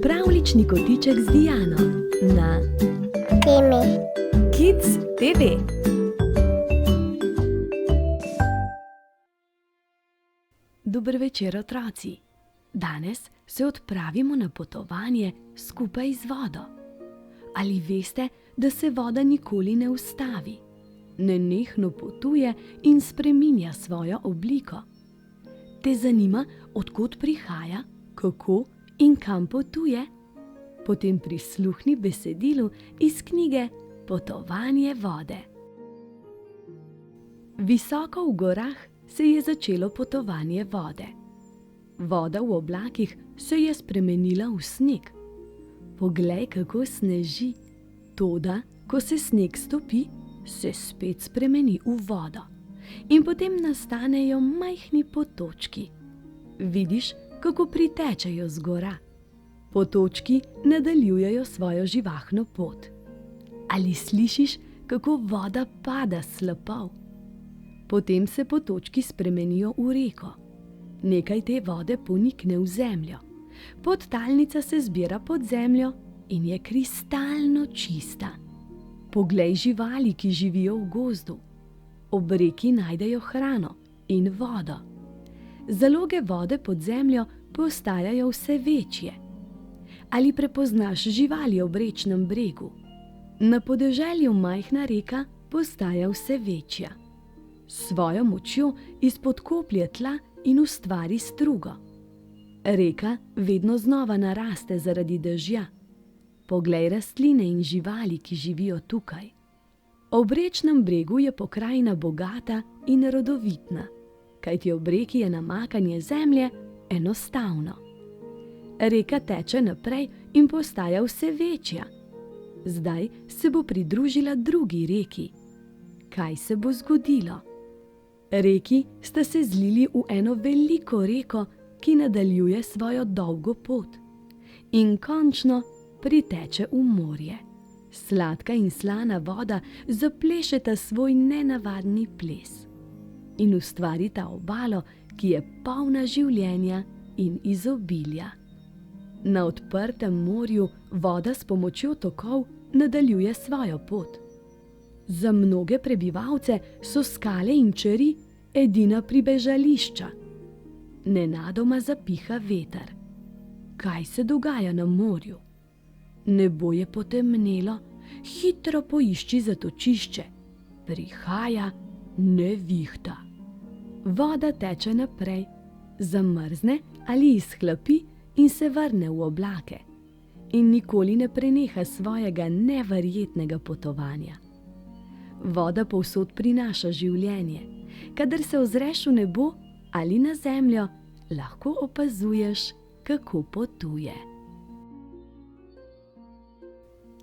Pravljični kotiček z Diano na Temi. Kids TV. Dober večer, otroci. Danes se odpravimo na potovanje skupaj z vodo. Ali veste, da se voda nikoli ne ustavi? Nenehno potuje in spreminja svojo obliko. Te zanima, od kod prihaja, kako in kam potuje? Potem prisluhni besedilu iz knjige Potovanje vode. Visoko v gorah se je začelo potovanje vode. Voda v oblakih se je spremenila v sneg. Poglej, kako sneži. Toda, ko se sneg stopi, se spet spremeni v vodo. In potem nastanejo majhni potočki. Vidiš, kako pritečejo z gora. Potočki nadaljujejo svojo živahno pot. Ali slišiš, kako voda pada s slapov? Potem se potočki spremenijo v reko. Nekaj te vode ponikne v zemljo. Podtalnica se zbira pod zemljo in je kristalno čista. Poglej živali, ki živijo v gozdu. Ob reki najdejo hrano in vodo. Zaloge vode pod zemljo postajajo vse večje. Ali prepoznaš živali ob rečnem bregu? Na podeželju majhna reka postaja vse večja. S svojo močjo izpodkoplje tla in ustvari strugo. Reka vedno znova naraste zaradi dežja. Poglej rastline in živali, ki živijo tukaj. Ob rečnem bregu je pokrajina bogata in rodovitna, kajti ob reki je namakanje zemlje enostavno. Reka teče naprej in postaja vse večja. Zdaj se bo pridružila drugi reki. Kaj se bo zgodilo? Reki sta se zlili v eno veliko reko, ki nadaljuje svojo dolgo pot. In končno priteče v morje. Sladka in slana voda zaplešeta svoj nenavadni ples in ustvarita obalo, ki je polna življenja in izobilja. Na odprtem morju voda s pomočjo tokov nadaljuje svojo pot. Za mnoge prebivalce so skale in čeri edina pribežališča. Nenadoma zapiha veter. Kaj se dogaja na morju? Nebo je potemnelo, hitro poišči zatočišče. Prihaja nevihta. Voda teče naprej, zamrzne ali izhlapi in se vrne v oblake. In nikoli ne preneha svojega neverjetnega potovanja. Voda povsod prinaša življenje. Kadar se ozreš v nebo ali na zemljo, lahko opazuješ, kako potuje.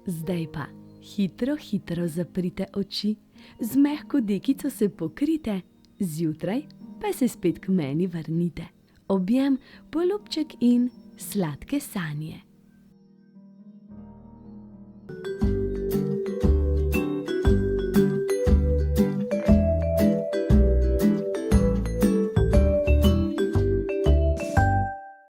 Zdaj pa hitro zaprite oči, z mehko dekico se pokrite, zjutraj pa se spet k meni vrnite. Objem, polubček in sladke sanje.